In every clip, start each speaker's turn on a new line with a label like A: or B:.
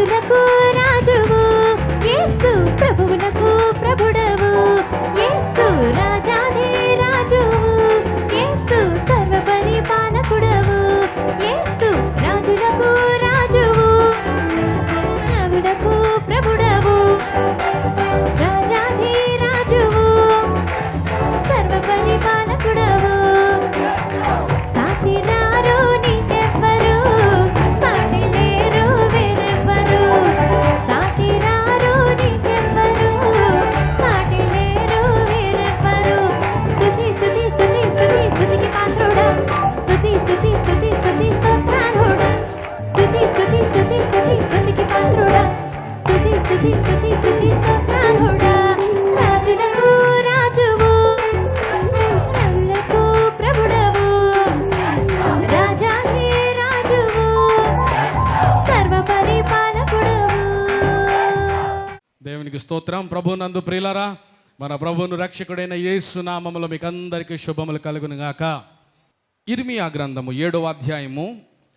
A: రాజులకు రాజువు, యేసు ప్రభువులకు ప్రభుడవు, యేసు రాజాధి రాజువు, యేసు సర్వ పరిపాలకుడవు, యేసు రాజులకు రాజువు, ప్రభులకు ప్రభుడవు, రాజాధి రాజువు, సర్వ పరిపాలకుడవు. సాటి రారు నీకెవ్వరు, సాటి లేరు వేరెవ్వరు, సాటి రారు నీకెవ్వరు, సాటి లేరు వేరెవ్వరు. స్తుతి స్తుతి స్తుతి స్తుతి స్తుతికి పాత్రుడా, స్తుతి స్తుతి స్తుతి స్తుతి స్తోత్రార్హుడా, స్తుతి స్తుతి స్తుతి స్తుతి స్తుతికి పాత్రుడా, స్తుతి స్తుతి స్తుతి స్తుతి స్తోత్రార్హుడా. రాజులకు రాజువు, ప్రభులకు ప్రభుడవు, రాజాధి రాజువు, సర్వ పరిపాలకుడవు.
B: దేవునికి స్తోత్రం. ప్రభునందు ప్రియులారా, మన ప్రభువును రక్షకుడైన యేసు నామములో మీకు అందరికీ శుభములు కలుగును గాక. ఇర్మియా గ్రంథము 7వ అధ్యాయము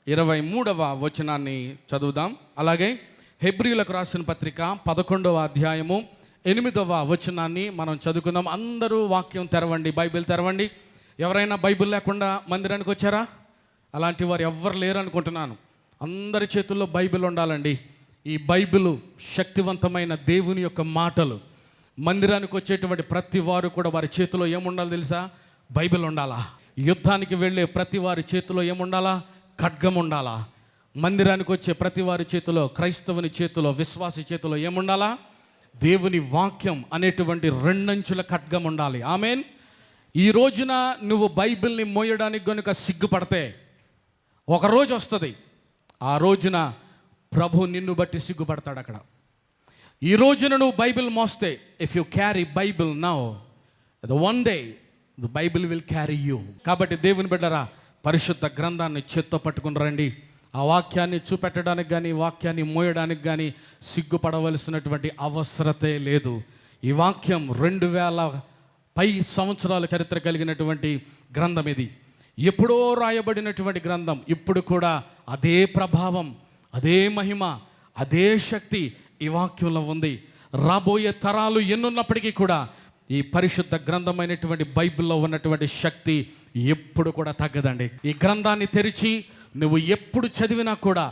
B: 23వ వచనాన్ని చదువుదాం. అలాగే హెబ్రీయులకు రాసిన పత్రిక 11వ అధ్యాయము 8వ వచనాన్ని మనం చదువుకుందాం. అందరూ వాక్యం తెరవండి, బైబిల్ తెరవండి. ఎవరైనా బైబిల్ లేకుండా మందిరానికి వచ్చారా? అలాంటి వారు ఎవ్వరు లేరు అనుకుంటున్నాను. అందరి చేతుల్లో బైబిల్ ఉండాలండి. ఈ బైబిల్ శక్తివంతమైన దేవుని యొక్క మాటలు. మందిరానికి వచ్చేటువంటి ప్రతి వారు కూడా వారి చేతిలో ఏముండాలి తెలుసా? బైబిల్ ఉండాలా. యుద్ధానికి వెళ్ళే ప్రతి వారి చేతిలో ఏముండాలా? ఖడ్గం ఉండాలా. మందిరానికి వచ్చే ప్రతి వారి చేతిలో, క్రైస్తవుని చేతిలో, విశ్వాసి చేతిలో ఏముండాలా? దేవుని వాక్యం అనేటువంటి రెండంచుల ఖడ్గం ఉండాలి. ఆమేన్. ఈ రోజున నువ్వు బైబిల్ని మోయడానికి కనుక సిగ్గుపడితే ఒక రోజు వస్తుంది, ఆ రోజున ప్రభు నిన్ను బట్టి సిగ్గుపడతాడు. అక్కడ ఈ రోజున నువ్వు బైబిల్ మోస్తే, if you carry Bible now, the one day the Bible will carry you. కాబట్టి దేవుని బిడ్డరా, పరిశుద్ధ గ్రంథాన్ని చేత్తో పట్టుకుని రండి. ఆ వాక్యాన్ని చూపెట్టడానికి కానీ, వాక్యాన్ని మోయడానికి కానీ సిగ్గుపడవలసినటువంటి అవసరతే లేదు. ఈ వాక్యం 2000 పై సంవత్సరాల చరిత్ర కలిగినటువంటి గ్రంథం. ఇది ఎప్పుడో రాయబడినటువంటి గ్రంథం. ఇప్పుడు కూడా అదే ప్రభావం, అదే మహిమ, అదే శక్తి ఈ వాక్యంలో ఉంది. రాబోయే తరాలు ఎన్నున్నప్పటికీ కూడా ఈ పరిశుద్ధ గ్రంథమైనటువంటి బైబిల్లో ఉన్నటువంటి శక్తి ఎప్పుడు కూడా తగ్గదండి. ఈ గ్రంథాన్ని తెరిచి నువ్వు ఎప్పుడు చదివినా కూడా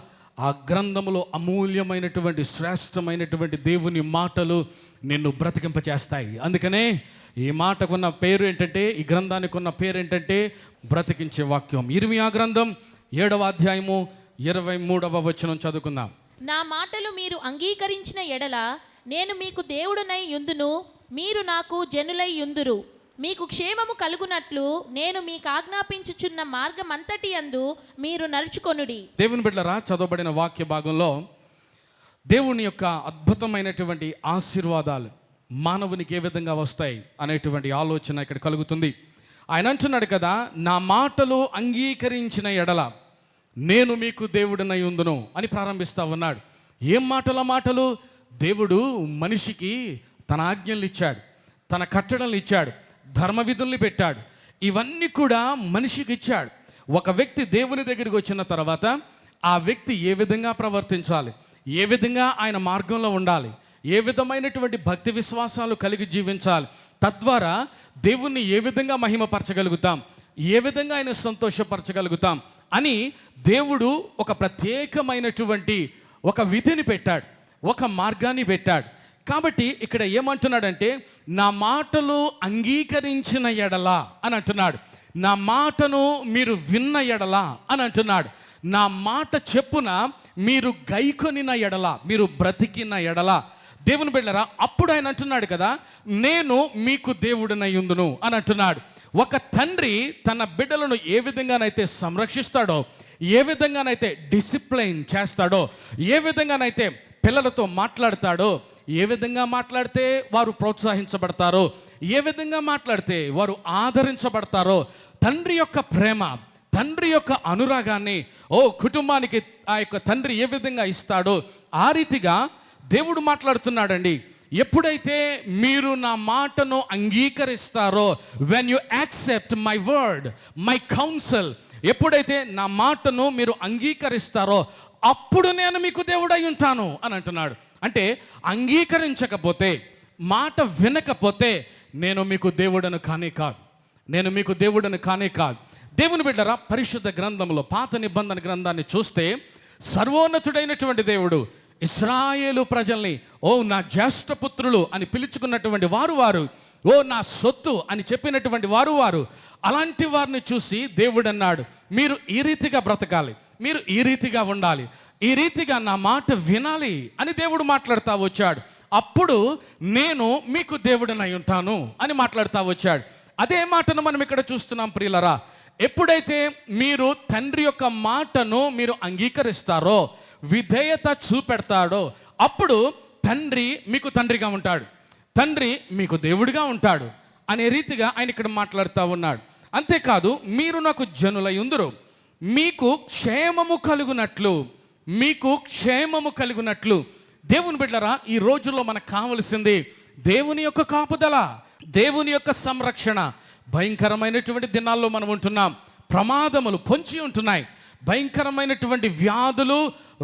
B: ఆ గ్రంథములో అమూల్యమైనటువంటి శ్రేష్టమైనటువంటి దేవుని మాటలు నిన్ను బ్రతికింపచేస్తాయి. అందుకనే ఈ మాటకున్న పేరు ఏంటంటే, ఈ గ్రంథానికి ఉన్న పేరు ఏంటంటే బ్రతికించే వాక్యం. ఇర్మియా గ్రంథం 7వ అధ్యాయము 23వ వచనం చదువుకుందాం.
C: నా మాటలు మీరు అంగీకరించిన ఎడల నేను మీకు దేవుడనై యుందును, మీరు నాకు జనులై యుందురు. మీకు క్షేమము కలుగునట్లు నేను మీకు ఆజ్ఞాపించుచున్న మార్గమంతటి యందు మీరు నడుచుకొనుడి.
B: దేవుని బిడ్డలారా, చదవబడిన వాక్య భాగంలో దేవుని యొక్క అద్భుతమైనటువంటి ఆశీర్వాదాలు మానవునికి ఏ విధంగా వస్తాయి అనేటువంటి ఆలోచన ఇక్కడ కలుగుతుంది. ఆయన అంటున్నాడు కదా, నా మాటలు అంగీకరించిన ఎడల నేను మీకు దేవుడినై ఉందును అని ప్రారంభిస్తా ఉన్నాడు. ఏం మాటల మాటలు? దేవుడు మనిషికి తన ఆజ్ఞలు ఇచ్చాడు, తన కట్టడలు ఇచ్చాడు, ధర్మ విధుల్ని పెట్టాడు. ఇవన్నీ కూడా మనిషికి ఇచ్చాడు. ఒక వ్యక్తి దేవుని దగ్గరికి వచ్చిన తర్వాత ఆ వ్యక్తి ఏ విధంగా ప్రవర్తించాలి, ఏ విధంగా ఆయన మార్గంలో ఉండాలి, ఏ విధమైనటువంటి భక్తి విశ్వాసాలు కలిగి జీవించాలి, తద్వారా దేవుణ్ణి ఏ విధంగా మహిమపరచగలుగుతాం, ఏ విధంగా ఆయన సంతోషపరచగలుగుతాం అని దేవుడు ఒక ప్రత్యేకమైనటువంటి ఒక విధిని పెట్టాడు, ఒక మార్గాన్ని పెట్టాడు. కాబట్టి ఇక్కడ ఏమంటున్నాడంటే, నా మాటలు అంగీకరించిన ఎడల అని అంటున్నాడు. నా మాటను మీరు విన్న ఎడల అని అంటున్నాడు. నా మాట చెప్పున మీరు గైకొనిన ఎడల, మీరు బ్రతికిన ఎడల, దేవుని బిడ్డలారా, అప్పుడు ఆయన అంటున్నాడు కదా, నేను మీకు దేవుడినై ఉందును అని అంటున్నాడు. ఒక తండ్రి తన బిడ్డలను ఏ విధంగానైతే సంరక్షిస్తాడో, ఏ విధంగానైతే డిసిప్లైన్ చేస్తాడో, ఏ విధంగానైతే పిల్లలతో మాట్లాడతాడో, ఏ విధంగా మాట్లాడితే వారు ప్రోత్సహించబడతారో, ఏ విధంగా మాట్లాడితే వారు ఆదరించబడతారో, తండ్రి యొక్క ప్రేమ, తండ్రి యొక్క అనురాగాన్ని కుటుంబానికి ఆ యొక్క తండ్రి ఏ విధంగా ఇస్తాడో ఆ రీతిగా దేవుడు మాట్లాడుతున్నాడండి. ఎప్పుడైతే మీరు నా మాటను అంగీకరిస్తారో, when you accept my word, my counsel, ఎప్పుడైతే నా మాటను మీరు అంగీకరిస్తారో అప్పుడు నేను మీకు దేవుడై ఉంటాను అని అంటున్నాడు. అంటే అంగీకరించకపోతే, మాట వినకపోతే నేను మీకు దేవుడను కానే కాదు, నేను మీకు దేవుడను కానే కాదు. దేవుని బిడ్డరా, పరిశుద్ధ గ్రంథంలో పాత నిబంధన గ్రంథాన్ని చూస్తే సర్వోన్నతుడైనటువంటి దేవుడు ఇశ్రాయేలు ప్రజల్ని ఓ నా జ్యేష్ఠపుత్రులు అని పిలుచుకున్నటువంటి వారు, ఓ నా సొత్తు అని చెప్పినటువంటి వారు, అలాంటి వారిని చూసి దేవుడు అన్నాడు, మీరు ఈ రీతిగా బ్రతకాలి, మీరు ఈ రీతిగా ఉండాలి, ఈ రీతిగా నా మాట వినాలి అని దేవుడు మాట్లాడుతూ వచ్చాడు. అప్పుడు నేను మీకు దేవుడనై ఉంటాను అని మాట్లాడుతూ వచ్చాడు. అదే మాటను మనం ఇక్కడ చూస్తున్నాం ప్రియులరా. ఎప్పుడైతే మీరు తండ్రి యొక్క మాటను మీరు అంగీకరిస్తారో, విధేయత చూపెడతాడో, అప్పుడు తండ్రి మీకు తండ్రిగా ఉంటాడు, తండ్రి మీకు దేవుడిగా ఉంటాడు అనే రీతిగా ఆయన ఇక్కడ మాట్లాడుతూ ఉన్నాడు. అంతేకాదు, మీరు నాకు జనులై ఉందురు, మీకు క్షేమము కలుగునట్లు, మీకు క్షేమము కలుగునట్లు. దేవుని బిడ్డరా, ఈ రోజుల్లో మనకు కావలసింది దేవుని యొక్క కాపుదల, దేవుని యొక్క సంరక్షణ. భయంకరమైనటువంటి దినాల్లో మనం ఉంటున్నాం. ప్రమాదములు పొంచి ఉంటున్నాయి. భయంకరమైనటువంటి వ్యాధులు,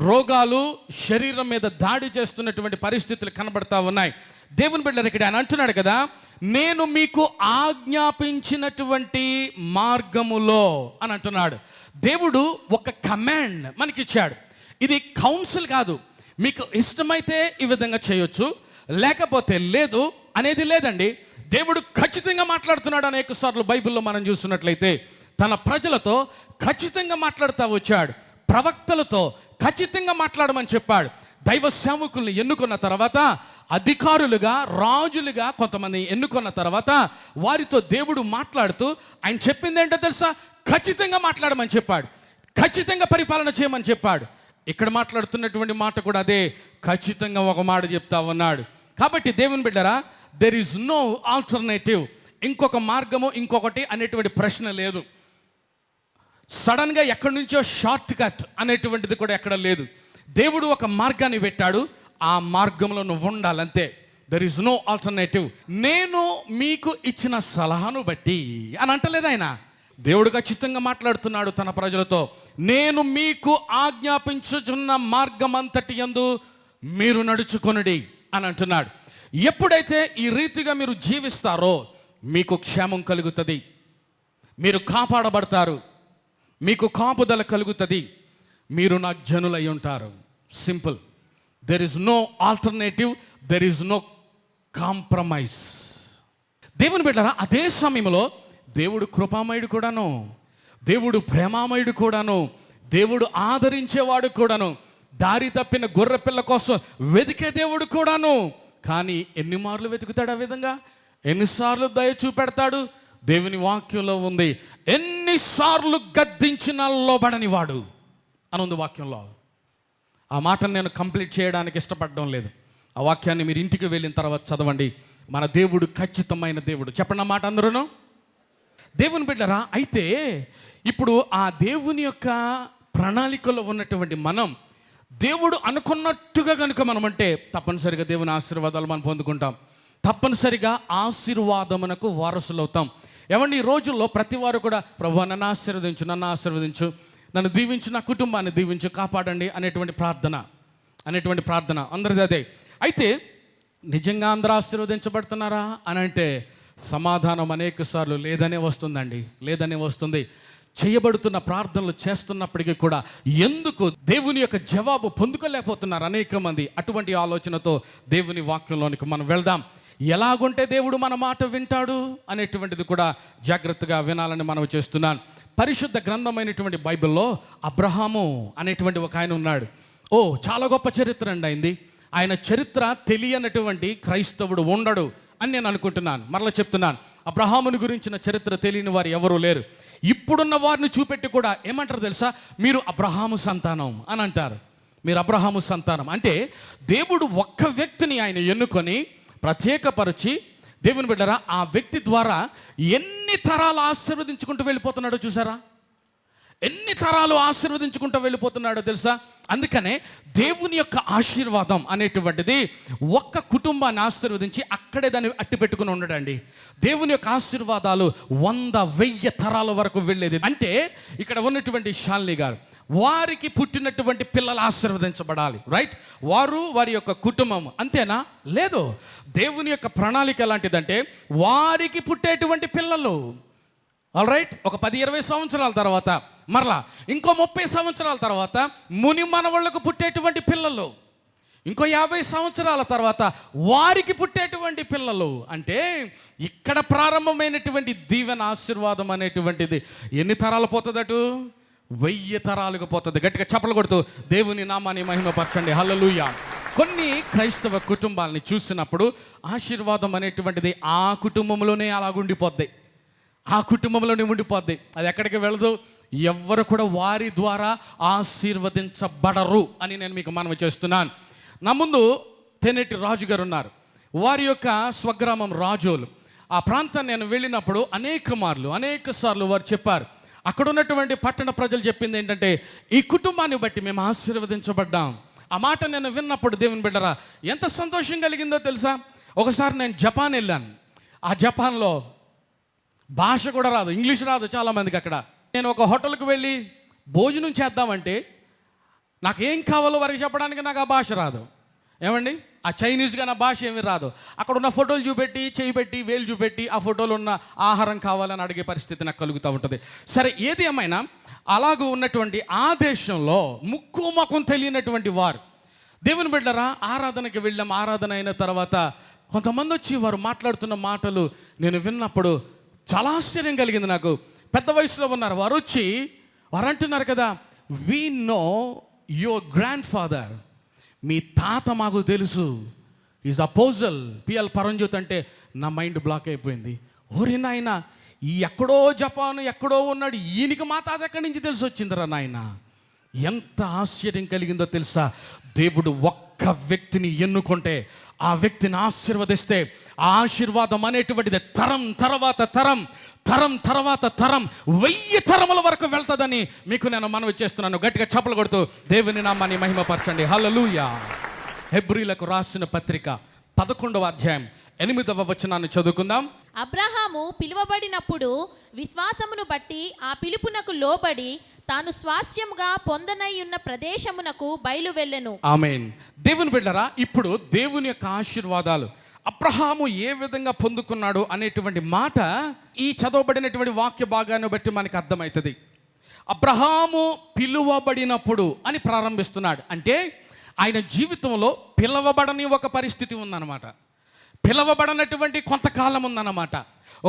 B: రోగాలు శరీరం మీద దాడి చేస్తున్నటువంటి పరిస్థితులు కనబడతా ఉన్నాయి. దేవుని బిడ్డలు ఇక్కడ ఆయన అంటున్నాడు కదా, నేను మీకు ఆజ్ఞాపించినటువంటి మార్గములో అని అంటున్నాడు. దేవుడు ఒక కమాండ్ మనకిచ్చాడు. ఇది కౌన్సిల్ కాదు, మీకు ఇష్టమైతే ఈ విధంగా చేయొచ్చు, లేకపోతే లేదు అనేది లేదండి. దేవుడు ఖచ్చితంగా మాట్లాడుతున్నాడు. అనేక సార్లు బైబిల్లో మనం చూస్తున్నట్లయితే తన ప్రజలతో ఖచ్చితంగా మాట్లాడుతూ వచ్చాడు. ప్రవక్తలతో ఖచ్చితంగా మాట్లాడమని చెప్పాడు. దైవ సేవకుల్ని ఎన్నుకున్న తర్వాత, అధికారులుగా, రాజులుగా కొంతమంది ఎన్నుకున్న తర్వాత వారితో దేవుడు మాట్లాడుతూ ఆయన చెప్పింది ఏంటో తెలుసా? ఖచ్చితంగా మాట్లాడమని చెప్పాడు, ఖచ్చితంగా పరిపాలన చేయమని చెప్పాడు. ఇక్కడ మాట్లాడుతున్నటువంటి మాట కూడా అదే, ఖచ్చితంగా ఒక మాట చెప్తా ఉన్నాడు. కాబట్టి దేవుని బిడ్డరా, దెర్ ఈజ్ నో ఆల్టర్నేటివ్. ఇంకొక మార్గము, ఇంకొకటి అనేటువంటి ప్రశ్న లేదు. సడన్గా ఎక్కడి నుంచో షార్ట్ కట్ అనేటువంటిది కూడా ఎక్కడ లేదు. దేవుడు ఒక మార్గాన్ని పెట్టాడు, ఆ మార్గంలో నువ్వు ఉండాలంతే. There is no alternative. నేను మీకు ఇచ్చిన సలహాను బట్టి అని అంటలేదు ఆయన. దేవుడు ఖచ్చితంగా మాట్లాడుతున్నాడు తన ప్రజలతో. నేను మీకు ఆజ్ఞాపించుచున్న మార్గమంతటి యందు మీరు నడుచుకొనుడి అని అంటున్నాడు. ఎప్పుడైతే ఈ రీతిగా మీరు జీవిస్తారో మీకు క్షేమం కలుగుతుంది, మీరు కాపాడబడతారు, మీకు కాపుదల కలుగుతుంది, మీరు నా జనులై ఉంటారు. Simple. There is no alternative, there is no compromise. దేవుని బిడ్డరా, అదే సమయంలో దేవుడు కృపామయుడు కూడాను, దేవుడు ప్రేమామయుడు కూడాను, దేవుడు ఆదరించేవాడు కూడాను, దారి తప్పిన గొర్రె పిల్ల కోసం వెతికే దేవుడు కూడాను. కానీ ఎన్ని మార్లు వెతుకుతాడు ఆ విధంగా? ఎన్నిసార్లు దయ చూపెడతాడు? దేవుని వాక్యంలో ఉంది, ఎన్నిసార్లు గద్దించిన లోబడని వాడు అని ఉంది వాక్యంలో. ఆ మాటను నేను కంప్లీట్ చేయడానికి ఇష్టపడడం లేదు. ఆ వాక్యాన్ని మీరు ఇంటికి వెళ్ళిన తర్వాత చదవండి. మన దేవుడు ఖచ్చితమైన దేవుడు. చెప్పండి ఆ మాట అందరూను. దేవుని బిడ్డరా, అయితే ఇప్పుడు ఆ దేవుని యొక్క ప్రణాళికలో ఉన్నటువంటి మనం, దేవుడు అనుకున్నట్టుగా కనుక మనం అంటే తప్పనిసరిగా దేవుని ఆశీర్వాదాలు మనం పొందుకుంటాం, తప్పనిసరిగా ఆశీర్వాదమునకు వారసులవుతాం. ఏమండి, ఈ రోజుల్లో ప్రతి వారు కూడా ప్రభువా నన్ను ఆశీర్వదించు, నన్ను ఆశీర్వదించు, నన్ను దీవించు, నా కుటుంబాన్ని దీవించు, కాపాడండి అనేటువంటి ప్రార్థన అందరిది అదే. అయితే నిజంగా అందరూ ఆశీర్వదించబడుతున్నారా అని అంటే సమాధానం అనేక సార్లు లేదనే వస్తుందండి, లేదనే వస్తుంది. చేయబడుతున్న ప్రార్థనలు చేస్తున్నప్పటికీ కూడా ఎందుకు దేవుని యొక్క జవాబు పొందుకోలేకపోతున్నారు అనేక మంది? అటువంటి ఆలోచనతో దేవుని వాక్యంలోనికి మనం వెళ్దాం. ఎలాగుంటే దేవుడు మన మాట వింటాడు అనేటువంటిది కూడా జాగ్రత్తగా వినాలని మనం చేస్తున్నాను. పరిశుద్ధ గ్రంథమైనటువంటి బైబిల్లో అబ్రహాము అనేటువంటి ఒక ఆయన ఉన్నాడు. చాలా గొప్ప చరిత్ర అండి అయింది. ఆయన చరిత్ర తెలియనటువంటి క్రైస్తవుడు ఉండడు అని నేను అనుకుంటున్నాను. మరలా చెప్తున్నాను, అబ్రహాముని గురించిన చరిత్ర తెలియని వారు ఎవరూ లేరు. ఇప్పుడున్న వారిని చూపెట్టి కూడా ఏమంటారు తెలుసా? మీరు అబ్రహాము సంతానం అని అంటారు. మీరు అబ్రహాము సంతానం అంటే దేవుడు ఒక్క వ్యక్తిని ఆయన ఎన్నుకొని ప్రత్యేకపరిచి, దేవుని బిడ్డరా, ఆ వ్యక్తి ద్వారా ఎన్ని తరాలు ఆశీర్వదించుకుంటూ వెళ్ళిపోతున్నాడో చూసారా? ఎన్ని తరాలు ఆశీర్వదించుకుంటూ వెళ్ళిపోతున్నాడో తెలుసా? అందుకనే దేవుని యొక్క ఆశీర్వాదం అనేటువంటిది ఒక్క కుటుంబాన్ని ఆశీర్వదించి అక్కడే దాన్ని అట్టి పెట్టుకుని ఉండడండి. దేవుని యొక్క ఆశీర్వాదాలు 100,000 తరాల వరకు వెళ్ళేది. అంటే ఇక్కడ ఉన్నటువంటి శాలిని గారు వారికి పుట్టినటువంటి పిల్లలు ఆశీర్వదించబడాలి, రైట్? వారు వారి యొక్క కుటుంబం, అంతేనా? లేదు. దేవుని యొక్క ప్రణాళిక ఎలాంటిదంటే వారికి పుట్టేటువంటి పిల్లలు, ఆల్ రైట్, ఒక 10-20 సంవత్సరాల తర్వాత, మరలా ఇంకో 30 సంవత్సరాల తర్వాత ముని మనవాళ్ళకు పుట్టేటువంటి పిల్లలు, ఇంకో 50 సంవత్సరాల తర్వాత వారికి పుట్టేటువంటి పిల్లలు. అంటే ఇక్కడ ప్రారంభమైనటువంటి దీవెన ఆశీర్వాదం అనేటువంటిది ఎన్ని తరాలు పోతుందటు? 1000 తరాలకు పోతుంది. గట్టిగా చప్పలు కొడుతూ దేవుని నామాన్ని మహిమపరచండి. హల్లెలూయా. కొన్ని క్రైస్తవ కుటుంబాలని చూసినప్పుడు ఆశీర్వాదం అనేటువంటిది ఆ కుటుంబంలోనే అలాగుండిపోద్ది, ఆ కుటుంబంలోనే ఉండిపోద్ది, అది ఎక్కడికి వెళ్ళదు. ఎవ్వరు కూడా వారి ద్వారా ఆశీర్వదించబడరు అని నేను మీకు మనవి చేస్తున్నాను. నా ముందు తెనేటి రాజు గారు ఉన్నారు. వారి యొక్క స్వగ్రామం రాజోలు. ఆ ప్రాంతాన్ని నేను వెళ్ళినప్పుడు అనేక సార్లు వారు చెప్పారు. అక్కడ ఉన్నటువంటి పట్టణ ప్రజలు చెప్పింది ఏంటంటే, ఈ కుటుంబాన్ని బట్టి మేము ఆశీర్వదించబడ్డాం. ఆ మాట నేను విన్నప్పుడు దేవుని బిడ్డరా ఎంత సంతోషం కలిగిందో తెలుసా? ఒకసారి నేను జపాన్ వెళ్ళాను. ఆ జపాన్లో భాష కూడా రాదు, ఇంగ్లీష్ రాదు చాలామందికి. అక్కడ నేను ఒక హోటల్కి వెళ్ళి భోజనం చేద్దామంటే నాకు ఏం కావాలో వారికి చెప్పడానికి నాకు ఆ భాష రాదు. ఏమండి, ఆ చైనీస్గా నా భాష ఏమీ రాదు. అక్కడ ఉన్న ఫోటోలు చూపెట్టి, చేయి పెట్టి, వేలు చూపెట్టి ఆ ఫోటోలు ఉన్న ఆహారం కావాలని అడిగే పరిస్థితి నాకు కలుగుతూ ఉంటుంది. సరే, ఏది ఏమైనా అలాగూ ఉన్నటువంటి ఆ దేశంలో ముక్కు ముఖం తెలియనటువంటి వారు, దేవుని బిడ్డరా, ఆరాధనకి వెళ్ళాం. ఆరాధన అయిన తర్వాత కొంతమంది వచ్చి వారు మాట్లాడుతున్న మాటలు నేను విన్నప్పుడు చాలా ఆశ్చర్యం కలిగింది నాకు. పెద్ద వయసులో ఉన్నారు వారు. వచ్చి వారు అంటున్నారు కదా, we know your grandfather, మీ తాత మాకు తెలుసు, ఈజ్ అపోజల్ పిఎల్ పరంజ్యోత్. అంటే నా మైండ్ బ్లాక్ అయిపోయింది. ఓరి నాయన, ఈ ఎక్కడో జపాన్ ఎక్కడో ఉన్నాడు, ఈయనకి మా తాత ఎక్కడి నుంచి తెలిసి వచ్చిందిరా నాయన. ఎంత ఆశ్చర్యం కలిగిందో తెలుసా? దేవుడు ఒక్క వ్యక్తిని ఎన్నుకుంటే, ఆ వ్యక్తిని ఆశీర్వదిస్తే, ఆ ఆశీర్వాదం అనేటువంటిది తరం తర్వాత తరం, తరం తర్వాత తరం, 1000 తరముల వరకు వెళ్తుందని మీకు నేను మనవి చేస్తున్నాను. గట్టిగా చప్పలు కొడుతూ దేవుని నామాన్ని మహిమపరచండి. హల్లెలూయా. హెబ్రీలకు రాసిన పత్రిక 11వ అధ్యాయం 8వ వచనాన్ని చదువుకుందాం.
C: అబ్రహాము పిలువబడినప్పుడు విశ్వాసమును బట్టి ఆ పిలుపునకు లోబడి తాను స్వాస్థ్యముగా పొందనయ్యున్న ప్రదేశమునకు బయలు వెళ్ళెను.
B: ఆమేన్. దేవుని బిడ్డరా, ఇప్పుడు దేవుని యొక్క ఆశీర్వాదాలు అబ్రహాము ఏ విధంగా పొందుకున్నాడు అనేటువంటి మాట ఈ చదవబడినటువంటి వాక్య భాగాన్ని బట్టి మనకు అర్థమవుతుంది. అబ్రహాము పిలువబడినప్పుడు అని ప్రారంభిస్తున్నాడు. అంటే ఆయన జీవితంలో పిలవబడని ఒక పరిస్థితి ఉందన్నమాట, పిలవబడనటువంటి కొంతకాలం ఉందన్నమాట.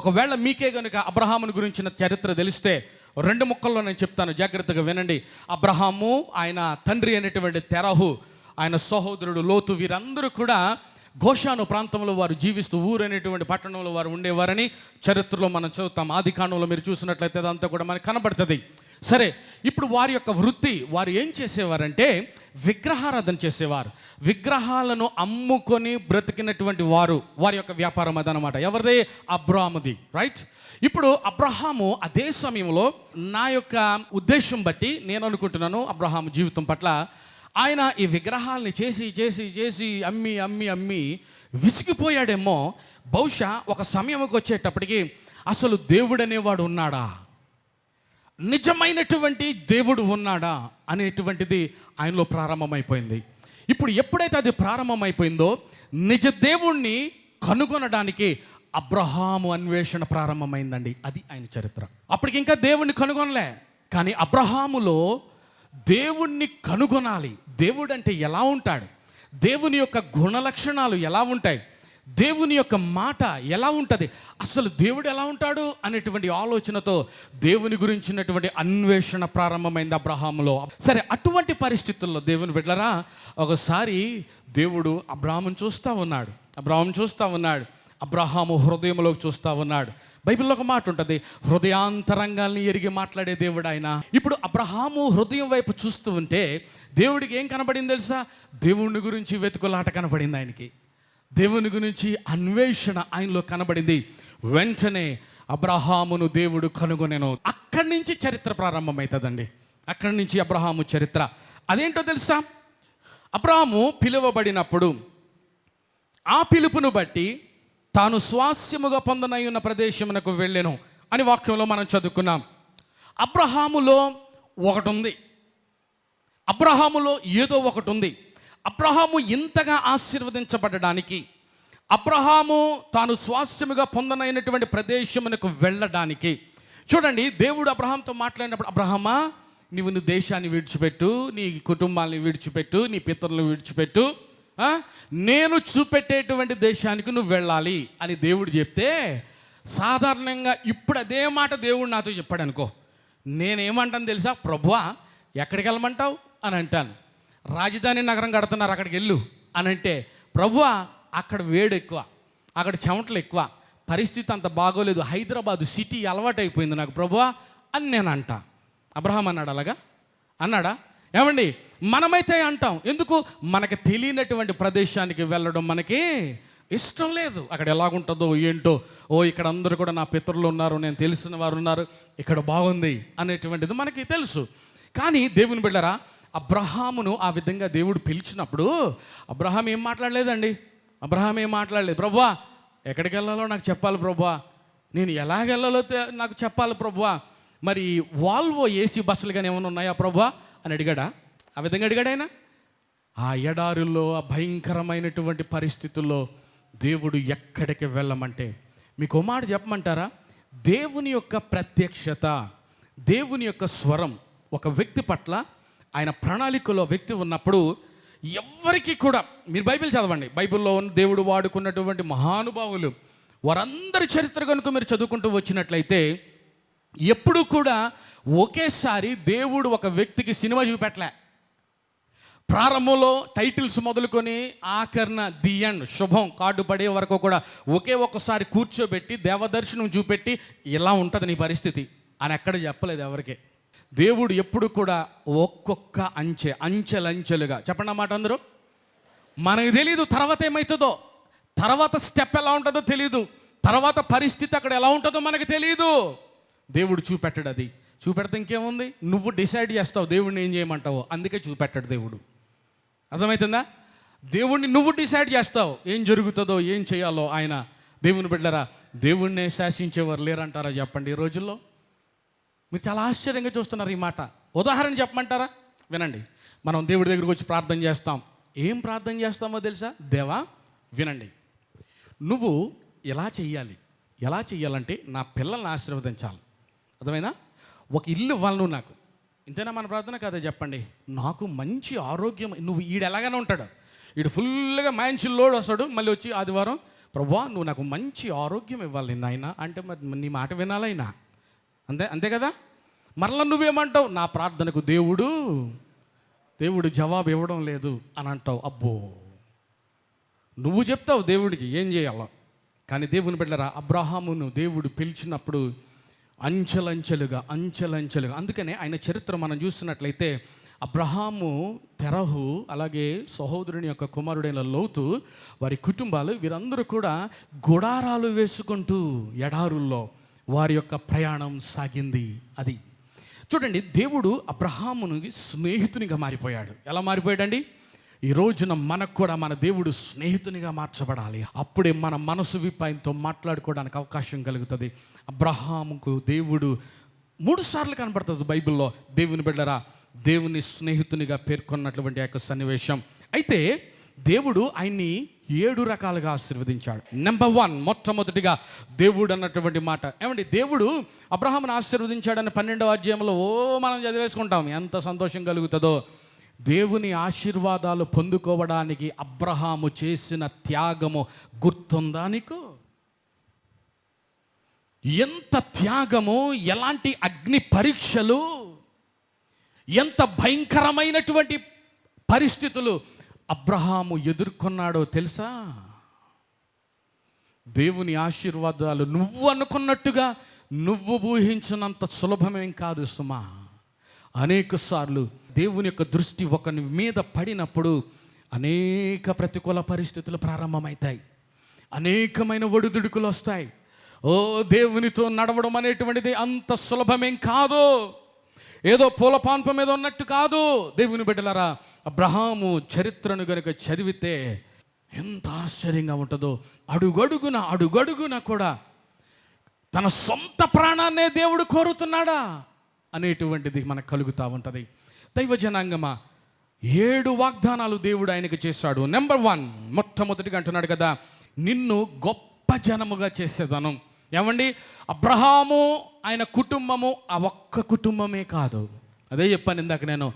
B: ఒకవేళ మీకే కనుక అబ్రహాముని గురించిన చరిత్ర తెలిస్తే 2 ముక్కల్లో నేను చెప్తాను, జాగ్రత్తగా వినండి. అబ్రహాము, ఆయన తండ్రి అయినటువంటి తెరహు, ఆయన సహోదరుడు లోతు, వీరందరూ కూడా గోషాను ప్రాంతంలో వారు జీవిస్తూ ఊరు అనేటువంటి పట్టణంలో వారు ఉండేవారని చరిత్రలో మనం చదువుతాం. ఆది కాండంలో మీరు చూసినట్లయితే అదంతా కూడా మనకు కనబడుతుంది. సరే, ఇప్పుడు వారి యొక్క వృత్తి, వారు ఏం చేసేవారంటే విగ్రహారాధన చేసేవారు. విగ్రహాలను అమ్ముకొని బ్రతికినటువంటి వారు, వారి యొక్క వ్యాపారం అదనమాట. ఎవరిదే? అబ్రాహాముది, రైట్? ఇప్పుడు అబ్రహాము అదే సమయంలో, నా యొక్క ఉద్దేశం బట్టి నేను అనుకుంటున్నాను, అబ్రహాము జీవితం పట్ల ఆయన ఈ విగ్రహాలని చేసి చేసి చేసి అమ్మి అమ్మి అమ్మి విసిగిపోయాడేమో. బహుశా ఒక సమయంకి వచ్చేటప్పటికి అసలు దేవుడు అనేవాడు ఉన్నాడా, నిజమైనటువంటి దేవుడు ఉన్నాడా అనేటువంటిది ఆయనలో ప్రారంభమైపోయింది. ఇప్పుడు ఎప్పుడైతే అది ప్రారంభమైపోయిందో, నిజ దేవుణ్ణి కనుగొనడానికి అబ్రహాము అన్వేషణ ప్రారంభమైందండి. అది ఆయన చరిత్ర. అప్పటికి ఇంకా దేవుణ్ణి కనుగొనలే, కానీ అబ్రహాములో దేవుణ్ణి కనుగొనాలి. దేవుడు అంటే ఎలా ఉంటాడు, దేవుని యొక్క గుణ లక్షణాలు ఎలా ఉంటాయి, దేవుని యొక్క మాట ఎలా ఉంటుంది, అసలు దేవుడు ఎలా ఉంటాడు అనేటువంటి ఆలోచనతో దేవుని గురించినటువంటి అన్వేషణ ప్రారంభమైంది అబ్రహాములో. సరే, అటువంటి పరిస్థితుల్లో దేవుని బిడ్డలారా, ఒకసారి దేవుడు అబ్రహామును చూస్తూ ఉన్నాడు. అబ్రహాము హృదయంలోకి చూస్తూ ఉన్నాడు. బైబిల్లో ఒక మాట ఉంటుంది, హృదయాంతరంగాల్ని ఎరిగి మాట్లాడే దేవుడు ఆయన. ఇప్పుడు అబ్రహాము హృదయం వైపు చూస్తూ ఉంటే దేవుడికి ఏం కనబడింది తెలుసా? దేవుని గురించి వెతుకులాట కనబడింది ఆయనకి, దేవుని గురించి అన్వేషణ ఆయనలో కనబడింది. వెంటనే అబ్రహామును దేవుడు కనుగొనెను. అక్కడి నుంచి చరిత్ర ప్రారంభమవుతుందండి. అక్కడి నుంచి అబ్రహాము చరిత్ర. అదేంటో తెలుసా? అబ్రహాము పిలువబడినప్పుడు ఆ పిలుపును బట్టి తాను స్వాస్యముగా పొందనై ఉన్న ప్రదేశమునకు వెళ్ళెను అని వాక్యంలో మనం చదువుకున్నాం. అబ్రహాములో ఒకటి ఉంది, అబ్రహాములో ఏదో ఒకటి ఉంది. అబ్రహాము ఇంతగా ఆశీర్వదించబడడానికి, అబ్రహాము తాను స్వాస్థ్యముగా పొందనైనటువంటి ప్రదేశమునకు వెళ్ళడానికి, చూడండి దేవుడు అబ్రహాంతో మాట్లాడినప్పుడు, అబ్రహమా నువ్వు నీ దేశాన్ని విడిచిపెట్టు, నీ కుటుంబాన్ని విడిచిపెట్టు, నీ పితరులను విడిచిపెట్టు, నేను చూపెట్టేటువంటి దేశానికి నువ్వు వెళ్ళాలి అని దేవుడు చెప్తే, సాధారణంగా ఇప్పుడు అదే మాట దేవుడు నాతో చెప్పాడు అనుకో, నేనేమంటాను తెలుసా? ప్రభువా ఎక్కడికి వెళ్ళమంటావు అని అంటాను. రాజధాని నగరం కడుతున్నారు అక్కడికి వెళ్ళు అని అంటే, ప్రభువా అక్కడ వేడి ఎక్కువ, అక్కడ చెమటలు ఎక్కువ, పరిస్థితి అంత బాగోలేదు, హైదరాబాద్ సిటీ అలవాటు అయిపోయింది నాకు ప్రభువా అని నేను అంటా. అబ్రహాం అన్నాడు అలాగా? అన్నాడా? ఏమండి, మనమైతే అంటాం. ఎందుకు? మనకు తెలియనటువంటి ప్రదేశానికి వెళ్ళడం మనకి ఇష్టం లేదు. అక్కడ ఎలాగుంటుందో ఏంటో, ఇక్కడ అందరూ కూడా నా పితరులు ఉన్నారు, నేను తెలిసిన వారు ఉన్నారు, ఇక్కడ బాగుంది అనేటువంటిది మనకి తెలుసు. కానీ దేవుని బిడ్డరా, అబ్రహామును ఆ విధంగా దేవుడు పిలిచినప్పుడు అబ్రహాం ఏం మాట్లాడలేదండి. అబ్రహాం ఏం మాట్లాడలేదు. ప్రభువా ఎక్కడికి వెళ్ళాలో నాకు చెప్పాలి ప్రభువా, నేను ఎలాగెళ్ళాలో నాకు చెప్పాలి ప్రభువా, మరి వాల్వో ఏసీ బస్సులు కానీ ఏమైనా ఉన్నాయా ప్రభువా అని అడిగాడా? ఆ విధంగా అడిగాడు ఆయన? ఆ ఎడారుల్లో, ఆ భయంకరమైనటువంటి పరిస్థితుల్లో దేవుడు ఎక్కడికి వెళ్ళమంటే, మీకు మాట చెప్పమంటారా? దేవుని యొక్క ప్రత్యక్షత, దేవుని యొక్క స్వరం ఒక వ్యక్తి పట్ల ఆయన ప్రణాళికలో వ్యక్తి ఉన్నప్పుడు ఎవరికి కూడా, మీరు బైబిల్ చదవండి, బైబిల్లో ఉన్న దేవుడు వాడుకున్నటువంటి మహానుభావులు వారందరి చరిత్ర కనుక మీరు చదువుకుంటూ వచ్చినట్లయితే ఎప్పుడు కూడా ఒకేసారి దేవుడు ఒక వ్యక్తికి సినిమా చూపెట్టలే. ప్రారంభంలో టైటిల్స్ మొదలుకొని ఆఖరణ ది ఎండ్, శుభం కార్డు పడే వరకు కూడా ఒకేసారి కూర్చోబెట్టి దేవదర్శనం చూపెట్టి ఇలా ఉంటుంది నీ పరిస్థితి అని ఎక్కడ చెప్పలేదు ఎవరికి. దేవుడు ఎప్పుడు కూడా ఒక్కొక్క అంచెలంచెలుగా, చెప్పండి అన్నమాట అందరూ. మనకు తెలీదు తర్వాత ఏమవుతుందో, తర్వాత స్టెప్ ఎలా ఉంటుందో తెలీదు, తర్వాత పరిస్థితి అక్కడ ఎలా ఉంటుందో మనకు తెలీదు. దేవుడు చూపెట్టాడు. అది చూపెడితే ఇంకేముంది, నువ్వు డిసైడ్ చేస్తావు దేవుడిని ఏం చేయమంటావో, అందుకే చూపెట్టాడు దేవుడు. అర్థమవుతుందా? దేవుడిని నువ్వు డిసైడ్ చేస్తావు ఏం జరుగుతుందో, ఏం చేయాలో. ఆయన దేవుని బిడ్డరా, దేవుణ్ణే శాసించేవారు లేరంటారా చెప్పండి ఈ రోజుల్లో? మీరు చాలా ఆశ్చర్యంగా చూస్తున్నారు ఈ మాట. ఉదాహరణ చెప్పమంటారా? వినండి. మనం దేవుడి దగ్గరికి వచ్చి ప్రార్థన చేస్తాం. ఏం ప్రార్థన చేస్తామో తెలుసా? దేవా వినండి, నువ్వు ఎలా చెయ్యాలంటే నా పిల్లల్ని ఆశీర్వదించాలి. అర్థమైనా? ఒక ఇల్లు ఇవ్వాలి నువ్వు నాకు. ఇంతేనా మన ప్రార్థన? కాదా చెప్పండి. నాకు మంచి ఆరోగ్యం, నువ్వు ఎలాగైనా ఉంటాడు, ఫుల్గా మంచి లోడ్ వస్తాడు, మళ్ళీ వచ్చి ఆదివారం ప్రభువా నువ్వు నాకు మంచి ఆరోగ్యం ఇవ్వాలి నాయన అంటే, మరి నీ మాట వినాలైనా అంతే కదా. మరలా నువ్వేమంటావు? నా ప్రార్థనకు దేవుడు జవాబు ఇవ్వడం లేదు అని అంటావు. అబ్బో, నువ్వు చెప్తావు దేవుడికి ఏం చేయాలో. కానీ దేవుని బిడ్డరా, అబ్రహామును దేవుడు పిలిచినప్పుడు అంచెలంచెలుగా, అందుకనే ఆయన చరిత్ర మనం చూస్తున్నట్లయితే అబ్రహాము, తెరహు, అలాగే సహోదరుని యొక్క కుమారుడైన లోతు, వారి కుటుంబాలు, వీరందరూ కూడా గుడారాలు వేసుకుంటూ ఎడారుల్లో వారి యొక్క ప్రయాణం సాగింది. అది చూడండి, దేవుడు అబ్రహామునికి స్నేహితునిగా మారిపోయాడు. ఎలా మారిపోయాడండి? ఈ రోజున మనకు కూడా మన దేవుడు స్నేహితునిగా మార్చబడాలి. అప్పుడే మన మనసు విప్పి ఆయనతో మాట్లాడుకోవడానికి అవకాశం కలుగుతుంది. అబ్రహాముకు దేవుడు 3 సార్లు కనబడుతుంది బైబిల్లో. దేవుని బిడ్డరా, దేవుని స్నేహితునిగా పేర్కొన్నటువంటి యొక్క సన్నివేశం. అయితే దేవుడు ఆయన్ని 7 రకాలుగా ఆశీర్వదించాడు. నెంబర్ 1, మొట్టమొదటిగా దేవుడు అన్నటువంటి మాట. ఏమండి, దేవుడు అబ్రహామును ఆశీర్వదించాడని 12వ అధ్యాయంలో మనం చదివేసుకుంటాం. ఎంత సంతోషం కలుగుతుందో. దేవుని ఆశీర్వాదాలు పొందుకోవడానికి అబ్రహాము చేసిన త్యాగము గుర్తుందా నీకు? ఎంత త్యాగము, ఎలాంటి అగ్ని పరీక్షలు, ఎంత భయంకరమైనటువంటి పరిస్థితులు అబ్రహాము ఎదుర్కొన్నాడో తెలుసా? దేవుని ఆశీర్వాదాలు నువ్వు అనుకున్నట్టుగా, నువ్వు ఊహించినంత సులభమేం కాదు సుమా. అనేక సార్లు దేవుని యొక్క దృష్టి ఒకని మీద పడినప్పుడు అనేక ప్రతికూల పరిస్థితులు ప్రారంభమవుతాయి, అనేకమైన ఒడిదుడుకులు వస్తాయి. దేవునితో నడవడం అనేటువంటిది అంత సులభమేం కాదు, ఏదో పూలపాన్ప మీద ఉన్నట్టు కాదు. దేవుని బిడ్డలారా, అబ్రహాము చరిత్రను గనుక చదివితే ఎంత ఆశ్చర్యంగా ఉంటుందో. అడుగడుగున కూడా తన సొంత ప్రాణాన్నే దేవుడు కోరుతున్నాడా అనేటువంటిది మనకు కలుగుతూ ఉంటుంది. దైవ జనాంగమా, 7 వాగ్దానాలు దేవుడు ఆయనకు చేశాడు. నెంబర్ 1, మొట్టమొదటిగా అంటున్నాడు కదా, నిన్ను గొప్ప జనముగా చేసేదను. ఏమండి, అబ్రహాము ఆయన కుటుంబము ఆ ఒక్క కుటుంబమే కాదు. అదే చెప్పాను ఇందాక నేను,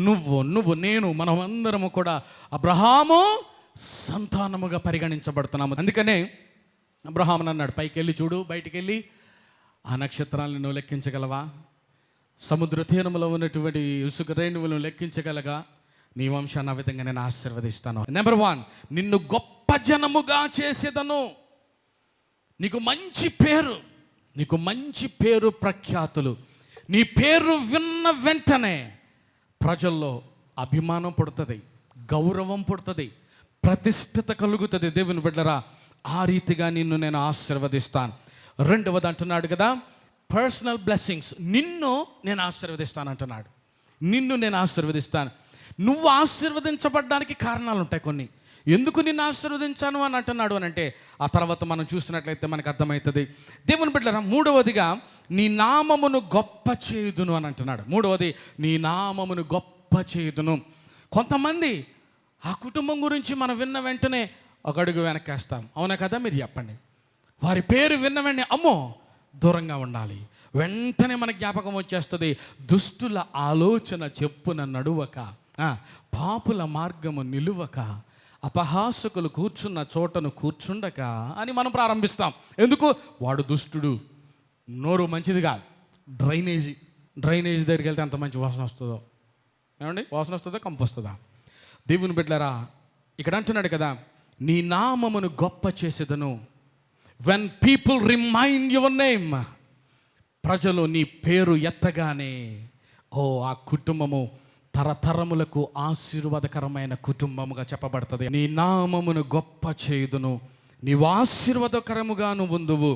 B: నువ్వు నేను మనం అందరము కూడా అబ్రహాము సంతానముగా పరిగణించబడుతున్నాము. అందుకనే అబ్రహాము అన్నాడు, పైకి వెళ్ళి చూడు, బయటికి వెళ్ళి ఆ నక్షత్రాలను నువ్వు లెక్కించగలవా, సముద్ర తీరములో ఉన్నటువంటి ఇసుక రేణువులను లెక్కించగలగా, నీ వంశాన్ని ఆ విధంగా నేను ఆశీర్వదిస్తాను. నెంబర్ 1, నిన్ను గొప్ప జనముగా చేసేదను. నీకు మంచి పేరు ప్రఖ్యాతులు. నీ పేరు విన్న వెంటనే ప్రజల్లో అభిమానం పుడుతుంది, గౌరవం పుడుతుంది, ప్రతిష్ఠిత కలుగుతుంది. దేవుని బిడ్డరా, ఆ రీతిగా నిన్ను నేను ఆశీర్వదిస్తాను. 2వది అంటున్నాడు కదా, పర్సనల్ బ్లెస్సింగ్స్. నిన్ను నేను ఆశీర్వదిస్తాను అంటున్నాడు. నిన్ను నేను ఆశీర్వదిస్తాను. నువ్వు ఆశీర్వదించబడ్డానికి కారణాలు ఉంటాయి కొన్ని. ఎందుకు నిన్ను ఆశీర్వదించాను అని అంటున్నాడు అని అంటే, ఆ తర్వాత మనం చూసినట్లయితే మనకు అర్థమవుతుంది. దేవుని బిడ్డలారా, 3వదిగా నీ నామమును గొప్ప చేయుదును అని అంటున్నాడు. 3వది, నీ నామమును గొప్ప చేయుదును. కొంతమంది ఆ కుటుంబం గురించి మనం విన్న వెంటనే ఒక అడుగు వెనక్కేస్తాం. అవునా కదా? మీరు చెప్పండి. వారి పేరు విన్న వెంటనే అమ్మో దూరంగా ఉండాలి. వెంటనే మన జ్ఞాపకం వచ్చేస్తుంది, దుష్టుల ఆలోచన చెప్పున నడువక, పాపుల మార్గము నిలువక, అపహాసకులు కూర్చున్న చోటను కూర్చుండక అని మనం ప్రారంభిస్తాం. ఎందుకు? వాడు దుష్టుడు, నోరు మంచిది కాదు, డ్రైనేజీ దగ్గరికి వెళ్తే ఎంత మంచి వాసన వస్తుందో. ఏమండి, వాసన వస్తుందా, కంపు వస్తుందా? దేవుని బిడ్డలారా, ఇక్కడ అంటున్నాడు కదా, నీ నామమును గొప్ప చేసేదను. When people remind your name, ప్రజలు నీ పేరు ఎత్తగానే ఆ కుటుంబము తరతరములకు ఆశీర్వాదకరమైన కుటుంబముగా చెప్పబడుతుంది. నీ నామమును గొప్ప చేయుదును, నీవు ఆశీర్వాదకరముగా ఉందువు,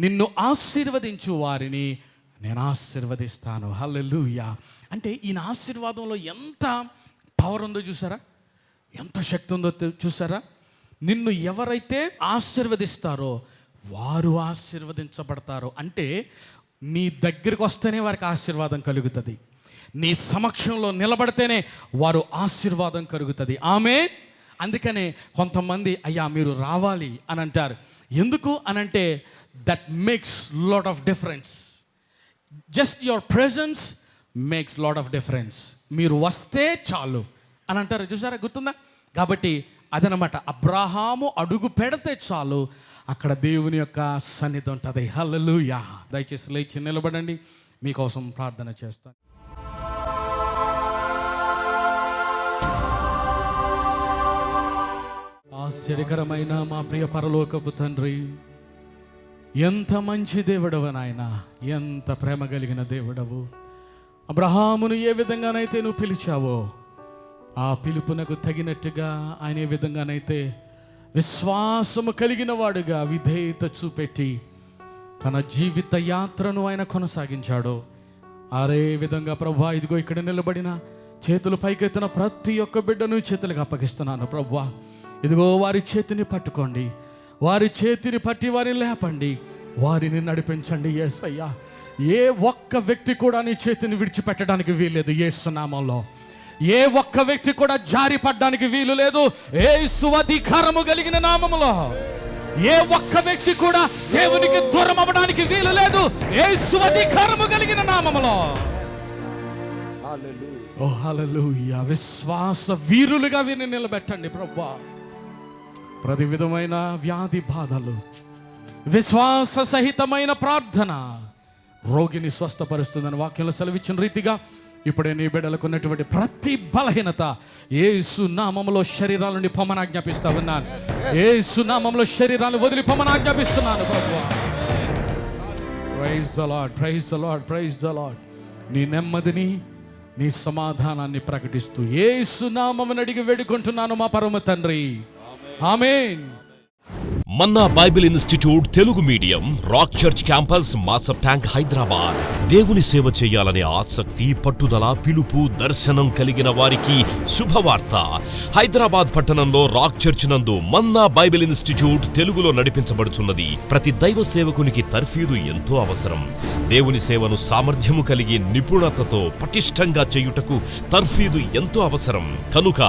B: నిన్ను ఆశీర్వదించు వారిని నేను ఆశీర్వదిస్తాను. హల్లెలూయా. అంటే ఈయన ఆశీర్వాదంలో ఎంత పవర్ ఉందో చూసారా, ఎంత శక్తి ఉందో చూసారా. నిన్ను ఎవరైతే ఆశీర్వదిస్తారో వారు ఆశీర్వదించబడతారు. అంటే నీ దగ్గరికి వస్తేనే వారికి ఆశీర్వాదం కలుగుతుంది, నీ సమక్షంలో నిలబడితేనే వారు ఆశీర్వాదం కలుగుతుంది. ఆమేన్. అందుకనే కొంతమంది అయ్యా మీరు రావాలి అని అంటారు. ఎందుకు అనంటే that makes lot of difference. Just your presence makes lot of difference. మీరు వస్తే చాలు అని అంటారు చూసారా, గుర్తుందా? కాబట్టి అదనమాట, అబ్రహాము అడుగు పెడితే చాలు అక్కడ దేవుని యొక్క సన్నిధి ఉంటుంది. హల్లెలూయా. దయచేసి లేచి నిలబడండి, మీకోసం ప్రార్థన చేస్తాను. ఆశ్చర్యకరమైన మా ప్రియ పరలోకపు తండ్రి, ఎంత మంచి దేవుడవు నాయన, ఎంత ప్రేమ కలిగిన దేవుడవు. అబ్రహామును ఏ విధంగానైతే నువ్వు పిలిచావో ఆ పిలుపునకు తగినట్టుగా ఆయన ఏ విధంగానైతే విశ్వాసము కలిగిన వాడుగా విధేయత చూపెట్టి తన జీవిత యాత్రను ఆయన కొనసాగించాడు. అదే విధంగా ప్రభువా, ఇదిగో ఇక్కడ నిలబడిన చేతులు పైకెత్తిన ప్రతి ఒక్క బిడ్డను చేతులకు అప్పగిస్తున్నాను. ప్రభువా, ఇదిగో వారి చేతిని పట్టుకోండి, వారి చేతిని పట్టి వారిని లేపండి, వారిని నడిపించండి. యేసయ్యా, ఏ ఒక్క వ్యక్తి కూడా నీ చేతిని విడిచిపెట్టడానికి వీల్లేదు. యేసు నామములో ఏ ఒక్క వ్యక్తి కూడా జారి పడ్డానికి వీలు లేదు. యేసు అధికారము కలిగిన నామములో ఏ ఒక్క వ్యక్తి కూడా దేవునికి దూరం అవ్వడానికి వీలు లేదు. యేసు అధికారము కలిగిన నామములో. ఓ హల్లెలూయా. విశ్వాస వీరులుగా వీరిని నిలబెట్టండి ప్రభువా. ప్రతి విధమైన వ్యాధి బాధలు, విశ్వాస సహితమైన ప్రార్థన రోగిని స్వస్థపరుస్తుందని వాక్యంలో సెలవిచ్చిన రీతిగా ఇప్పుడే నీ బిడ్డలకు ఉన్నటువంటి ప్రతి బలహీనత యేసు నామములో శరీరాలను పొమ్మనాజ్ఞాపిస్తా ఉన్నాను. యేసు నామములో శరీరాలను వదిలి పొమ్మనాజ్ఞాపిస్తున్నాను ప్రభువా. Praise the lord, praise the lord, praise the lord. నీ నెమ్మదిని, నీ సమాధానాన్ని ప్రకటిస్తూ యేసు నామమును అడిగి వేడుకుంటున్నాను మా పరమ తండ్రి. Amen.
D: Manna Bible institute Telugu medium rock church campus Masab Tank Hyderabad. దేవుని సేవ చేయాలనే ఆసక్తి, పట్టుదల, పిలుపు, దర్శనం కలిగిన వారికి శుభవార్త. హైదరాబాద్ పట్టణంలో రాక్ చర్చ్ నందు మన్నా బైబిల్ ఇన్స్టిట్యూట్ తెలుగులో నడిపించబడుచున్నది. ప్రతి దైవ సేవకునికి తర్ఫీదు ఎంతో అవసరం. దేవుని సేవను సామర్థ్యము కలిగి నిపుణతతో పటిష్టంగా చేయుటకు తర్ఫీదు ఎంతో అవసరం. కనుక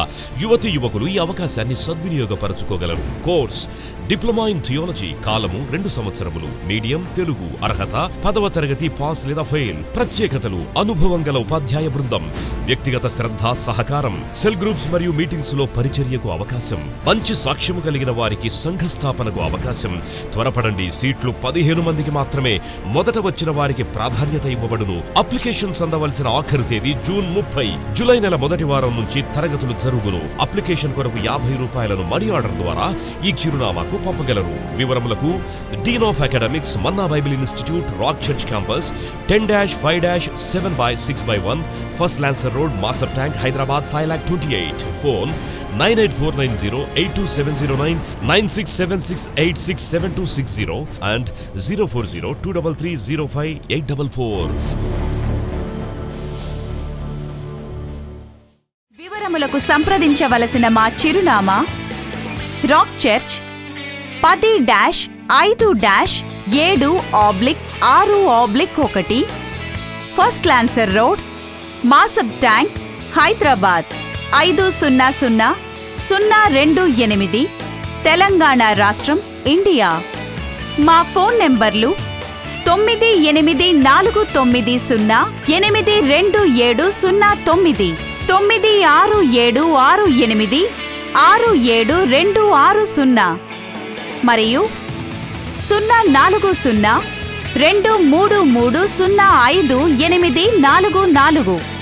D: యువతి యువకులు ఈ అవకాశాన్ని సద్వినియోగపరచుకోగలరు. కోర్స్ డిప్లొమా ఇన్ థియాలజీ, కాలము 2 సంవత్సరములు, మీడియం తెలుగు, అర్హత 10వ తరగతి పాస్ లేదా ఫెయిల్. ప్రత్యేకతలు: అనుభవం గల ఉపాధ్యాయ బృందం, వ్యక్తిగత శ్రద్ధ, సహకారం, సెల్ గ్రూప్స్ మరియు మీటింగ్స్ లో పరిచర్యకు అవకాశం, మంచి సాక్ష్యము కలిగిన వారికి సంఘ స్థాపనకు అవకాశం. త్వరపడండి, సీట్లు 15 మందికి మాత్రమే. మొదట వచ్చిన వారికి ప్రాధాన్యత ఇవ్వబడును. అప్లికేషన్స్ అందవలసిన ఆఖరు తేదీ జూన్ 30. జూలై నెల మొదటి వారం నుంచి తరగతులు జరుగును. అప్లికేషన్ కొరకు ₹50 మనీ ఆర్డర్ ద్వారా ఈ చిరునామాకు పంపగలరు. వివరములకు dean of academics, manna Bible institute, rock church campus, 10-5-7/6/1, first lancer road, Masab Tank, Hyderabad 5,28,000. Phone 9849082709, 9676867260 and 04023305844.
E: వివరములకు సంప్రదించవలసిన మా చిరునామా: rock church 10-5-7/6/1, first lancer road, Masab Tank, Hyderabad 500028, Telangana రాష్ట్రం, ఇండియా. మా ఫోన్ నెంబర్లు 9849082709, 967686867260 మరియు 04023305844.